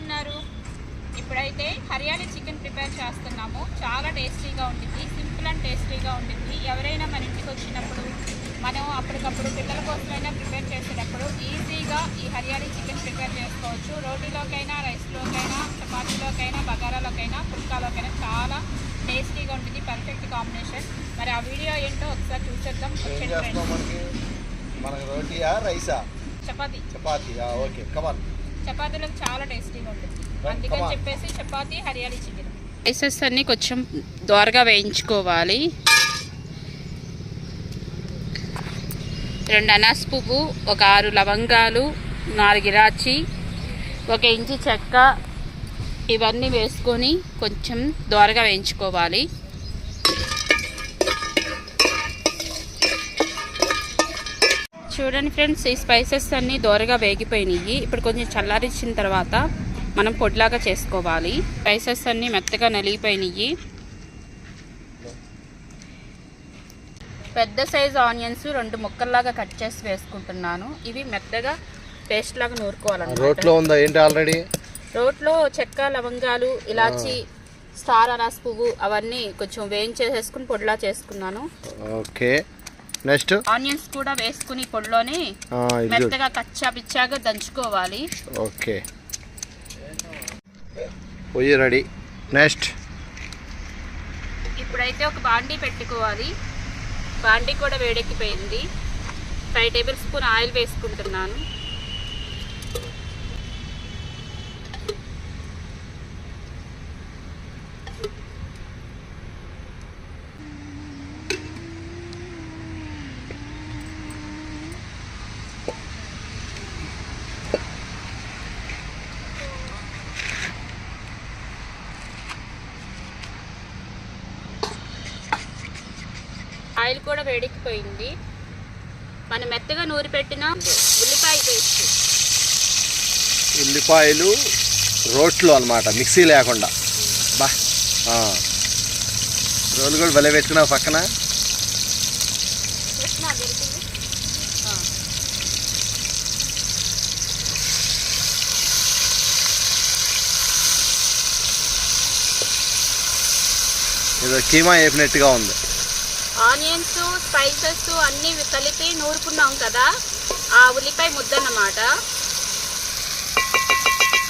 ఉన్నారు? ఇప్పుడైతే hariyali chicken prepare చేస్తున్నాము. చాలా టేస్టీగా ఉంటుంది, సింపుల్ అండ్ టేస్టీగా ఉంటుంది. ఎవరైనా మన ఇంటికి వచ్చినప్పుడు మనం అప్పటికప్పుడు పిల్లల కోసమైనా ప్రిపేర్ చేసేటప్పుడు ఈజీగా ఈ హరియాలీ చికెన్ ప్రిపేర్ చేసుకోవచ్చు. రోటీలోకైనా, రైస్లోకైనా, చపాతీలోకైనా, బగారాలోకైనా, పుల్కాలోకైనా చాలా టేస్టీగా ఉంటుంది. Perfect combination. మరి ఆ వీడియో ఏంటో ఒకసారి చూసేద్దాం. చపాతీలకు చాలా టేస్టీగా ఉంటుంది, అందుకని చెప్పేసి చపాతీ హరియాలీ చికెన్. రైసెస్ అన్నీ కొంచెం దోరగా వేయించుకోవాలి. 2 అనాస్ పువ్వు, ఒక 6 లవంగాలు, 4 ఇలాచి, 1 ఇంచు చెక్క, ఇవన్నీ వేసుకొని కొంచెం దోరగా వేయించుకోవాలి. చూడండి ఫ్రెండ్స్, ఈ స్పైసెస్ అన్నీ దోరగా వేగిపోయినాయి. ఇప్పుడు కొంచెం చల్లారించిన తర్వాత మనం పొడిలాగా చేసుకోవాలి. స్పైసెస్ అన్నీ మెత్తగా నలిగిపోయినాయి. పెద్ద సైజు ఆనియన్స్ 2 ముక్కల్లాగా కట్ చేసి వేసుకుంటున్నాను. ఇవి మెత్తగా పేస్ట్ లాగా నూరుకోవాలన్నమాట. రోట్లో చెక్క, లవంగాలు, ఇలాచి, స్టార్ అనాస్ పువ్వు అవన్నీ కొంచెం వేయించేసేసుకుని పొడిలా చేసుకున్నాను. ఓకే, నెక్స్ట్ ఆనియన్స్ కూడా వేసుకుని పొడిలోనే మెత్తగా కచ్చా పిచ్చాగా దంచుకోవాలి. ఓకే, పొయ్యి రెడీ. నెక్స్ట్ ఇప్పుడైతే ఒక బాండీ పెట్టుకోవాలి. బాండీ కూడా వేడెక్కిపోయింది. 5 టేబుల్ స్పూన్ ఆయిల్ వేసుకుంటున్నాను. ఆయిల్ కూడా వేడెక్కిపోయింది. మనం మెత్తగా నూరి పెట్టిన ఉల్లిపాయ పేస్ట్, ఉల్లిపాయలు రోట్లో అన్నమాట, మిక్సీ లేకుండా. బా రోలు కూడా భలే పెట్టుకున్నావు పక్కన. ఏదో కీమా వేపినట్టుగా ఉంది. ఆనియన్స్, స్పైసెస్ అన్నీ కలిపి నూరుకున్నాం కదా, ఆ ఉల్లిపాయ ముద్ద అన్నమాట.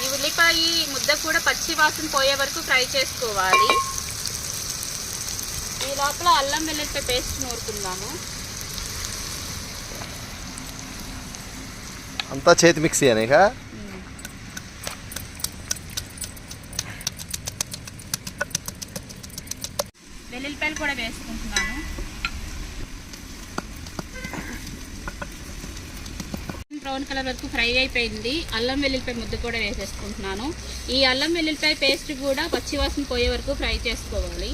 ఈ ఉల్లిపాయ ముద్ద కూడా పచ్చి వాసన పోయే వరకు ఫ్రై చేసుకోవాలి. ఈ లోపల అల్లం వెల్లుల్లిపాయ పేస్ట్ నూరుకుందాము. అంతా చేతి మిక్సీ అనేక. వెల్లుల్లిపాయలు కూడా వేసుకుంటున్నాను. బ్రౌన్ కలర్ వరకు ఫ్రై అయిపోయింది. అల్లం వెల్లుల్లిపాయ ముద్ద కూడా వేసేసుకుంటున్నాను. ఈ అల్లం వెల్లుల్లిపాయ పేస్ట్ కూడా పచ్చివాసన పోయే వరకు ఫ్రై చేసుకోవాలి.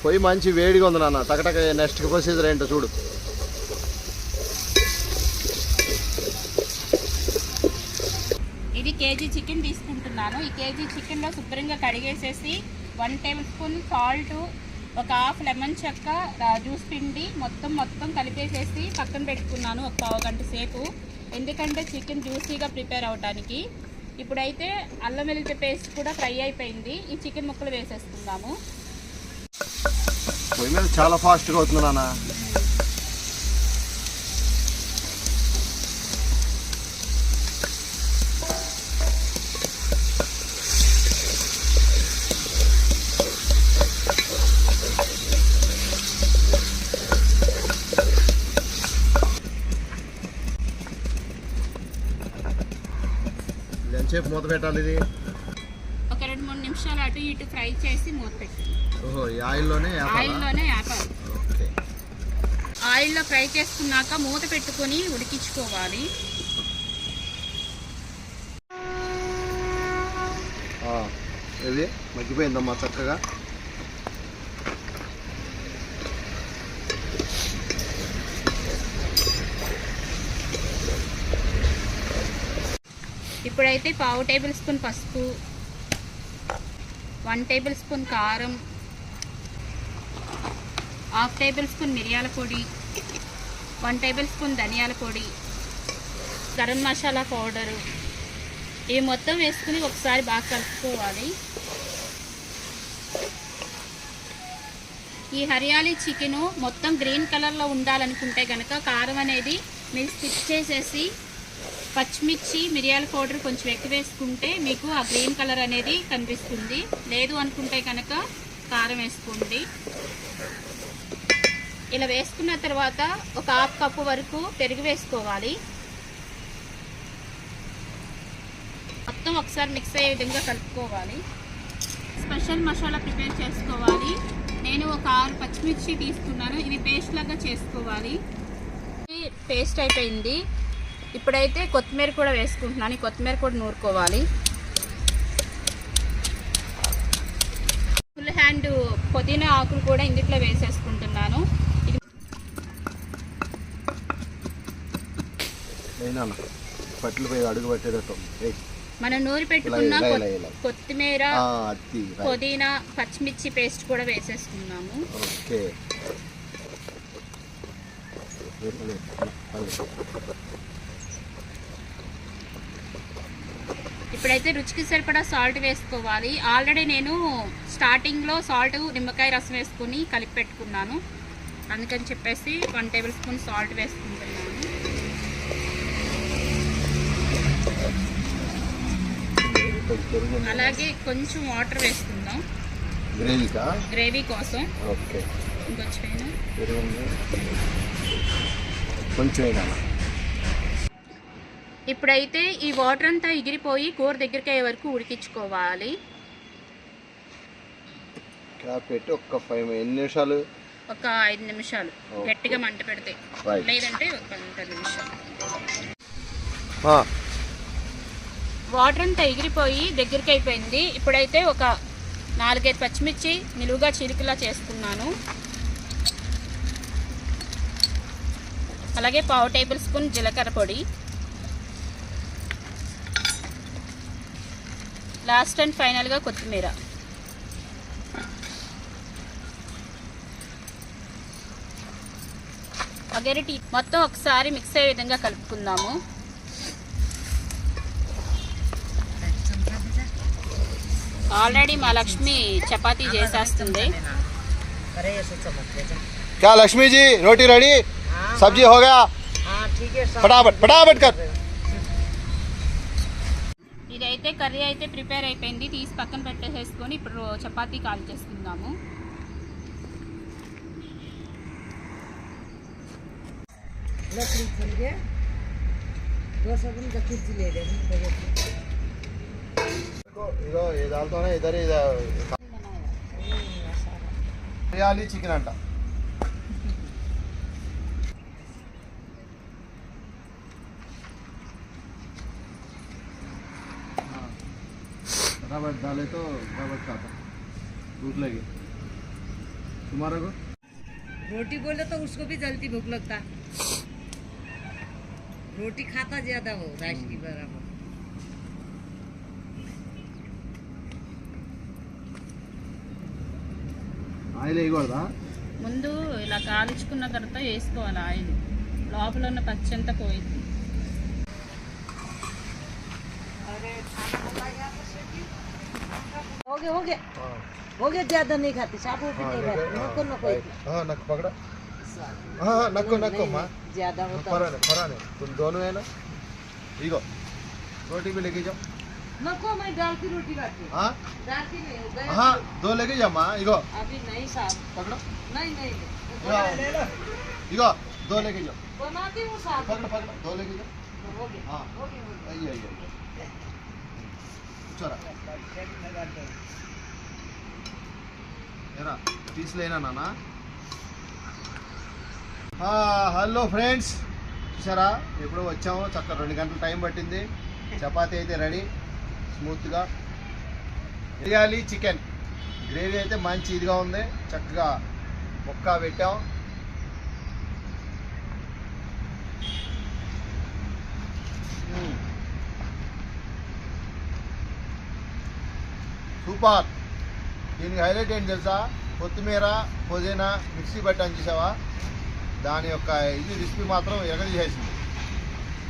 పొయ్యి మంచి వేడిగా ఉంది నాన్న. టకటక నెక్స్ట్ ప్రొసీజర్ ఏంటో చూడు. ఇది కేజీ చికెన్ తీసుకుంటున్నాను. ఈ కేజీ చికెన్లో శుభ్రంగా కడిగేసేసి 1 టేబుల్ స్పూన్ సాల్ట్, ఒక హాఫ్ లెమన్ చెక్క, జ్యూస్ పిండి మొత్తం కలిపేసేసి పక్కన పెట్టుకున్నాను ఒక పావు గంట సేపు. ఎందుకంటే చికెన్ జ్యూసీగా ప్రిపేర్ అవడానికి. ఇప్పుడైతే అల్లం వెల్లుల్లి పేస్ట్ కూడా ఫ్రై అయిపోయింది. ఈ చికెన్ ముక్కలు వేసేసుకుందాము. పొయ్యి మీద చాలా ఫాస్ట్గా అవుతుంది నాన్న. ఎంతసేపు మూత పెట్టాలి ఇది? ఒక 2-3 నిమిషాలు అటు ఇటు ఫ్రై చేసి మూత పెట్టాలి. ఓహో, ఈ ఆయిల్లోనే ఆపాలి. ఓకే, ఆయిల్లో ఫ్రై చేసుకున్నాక మూత పెట్టుకొని ఉడికించుకోవాలి. ఇది మగ్గిపోయిందమ్మా చక్కగా. ఇప్పుడైతే పావు టేబుల్ స్పూన్ పసుపు, 1 టేబుల్ స్పూన్ కారం, హాఫ్ టేబుల్ స్పూన్ మిరియాల పొడి, 1 టేబుల్ స్పూన్ ధనియాల పొడి, గరం మసాలా పౌడరు, ఇవి మొత్తం వేసుకుని ఒకసారి బాగా కలుపుకోవాలి. ఈ హరియాలీ చికెను మొత్తం గ్రీన్ కలర్లో ఉండాలనుకుంటే కనుక కారం అనేది మీరు స్కిప్ చేసేసి పచ్చిమిర్చి మిరియాల పౌడర్ కొంచెం ఎక్కువ వేసుకుంటే మీకు ఆ గ్రీన్ కలర్ అనేది కనిపిస్తుంది. లేదు అనుకుంటే కనుక కారం వేసుకోండి. ఇలా వేసుకున్న తర్వాత ఒక 1/2 కప్పు వరకు పెరుగు వేసుకోవాలి. మొత్తం ఒకసారి మిక్స్ అయ్యే విధంగా కలుపుకోవాలి. స్పెషల్ మసాలా ప్రిపేర్ చేసుకోవాలి. నేను ఒక 6 పచ్చిమిర్చి తీసుకున్నాను. ఇవి పేస్ట్ లాగా చేసుకోవాలి. పేస్ట్ అయిపోయింది. ఇప్పుడైతే కొత్తిమీర కూడా వేసుకుంటున్నాను. ఈ కొత్తిమీర కూడా నూరుకోవాలి. ఫుల్ హ్యాండ్ పుదీనా ఆకులు కూడా ఇందులో వేసేసుకుంటున్నాను. మనం నూరి పెట్టుకున్న కొత్తిమీర, పుదీనా, పచ్చిమిర్చి పేస్ట్ కూడా వేసేసుకున్నాము. ఇప్పుడైతే రుచికి సరిపడా సాల్ట్ వేసుకోవాలి. ఆల్రెడీ నేను స్టార్టింగ్లో సాల్ట్ నిమ్మకాయ రసం వేసుకొని కలిపి పెట్టుకున్నాను. అందుకని చెప్పేసి 1 టేబుల్ స్పూన్ సాల్ట్ వేసుకుంటున్నాను. అలాగే కొంచెం వాటర్ వేసుకుందాం గ్రేవీ కోసం. ఇప్పుడైతే ఈ వాటర్ అంతా ఎగిరిపోయి కూర దగ్గరికి అయ్యే వరకు ఉడికించుకోవాలి. ఒక 5 నిమిషాలు, ఒక 5 నిమిషాలు గట్టిగా మంట పెడితే, లేదంటే ఒక 10 నిమిషాలు. వాటర్ అంతా ఎగిరిపోయి దగ్గరికి అయిపోయింది. ఇప్పుడైతే ఒక 4-5 పచ్చిమిర్చి నిలువుగా చిలుకలా చేసుకున్నాను. అలాగే 1/2 టేబుల్ స్పూన్ జీలకర్ర పొడి, లాస్ట్ అండ్ ఫైనల్గా కొత్తిమీర. అగరిటి మొత్తం ఒకసారి మిక్స్ అయ్యే విధంగా కలుపుకుందాము. ఆల్రెడీ మా లక్ష్మి చపాతీ చేసేస్తుంది. क्या लक्ष्मी जी रोटी रेडी, सब्जी हो गया, फटाफट फटाफट कर. ఇదైతే కర్రీ అయితే ప్రిపేర్ అయిపోయింది. తీసి పక్కన పెట్టేసుకొని ఇప్పుడు చపాతీ కాల్ చేసుకుందాము. ये डालता है इधर हरियाली चिकन अंटा. फटाफट डाले तो फटाफट खाता, भूख लगी तुम्हारे को. रोटी बोले तो उसको भी जल्दी भूख लगता. रोटी खाता ज्यादा वो राइस की बराबर. ఆయిల్ వేయకూడదా? ముందు ఇలా కాల్చుకున్న తర్వాత వేసుకోవాలి ఆయిల్. లోపల ఉన్న పచ్చంతా పోయింది. हो गया ज्यादा नहीं खाती साबू भी नहीं खाती. नको नको हाँ नक पकड़ा. हाँ नको नको माँ ज्यादा होता. फराने तुम दोनों है ना. इगो रोटी भी लेके जाओ. नको मैं दाल की रोटी खाती हूँ. हाँ दाल की नहीं हो गया. हाँ 2 लेके जाओ माँ. इगो अभी नहीं साहब पकड़ो. नहीं इगो 2 लेके जाओ. बनाती हूँ साहब. पकड़ो पकड़ो 2 लेके जाओ. हो गया. हाँ आइए आइए चला ఎరా తీసిలేనా నాన్న. హలో ఫ్రెండ్స్, చూసారా ఎప్పుడో వచ్చాము. చక్కగా 2 గంటల టైం పట్టింది. చపాతీ అయితే రెడీ స్మూత్గా. హరియాలీ చికెన్ గ్రేవీ అయితే మంచి ఇదిగా ఉంది. చక్కగా ముక్క పెట్టాం. సూపర్. దీనికి హైలైట్ ఏంటి తెలుసా? కొత్తిమీర పుదీనా మిక్సీ పట్టాను చూసావా, దాని యొక్క ఇది రెసిపీ మాత్రం ఎగదీసేసింది.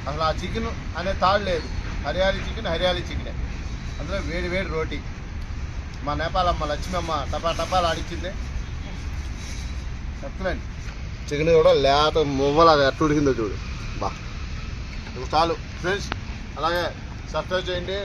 అసలు ఆ చికెన్ అనే తాడు లేదు. హరియాలీ చికెనే. అందులో వేడి వేడి రోటీ. మా నేపాల్ అమ్మ లక్ష్మమ్మ టపాలు ఆడిచ్చింది. ఎక్సలెంట్. చికెన్ కూడా లేత మువ్వలాగా ఎట్లా ఉడికిందో చూడు. బా చాలు ఫ్రెండ్స్, అలాగే సబ్స్క్రైబ్ చేయండి.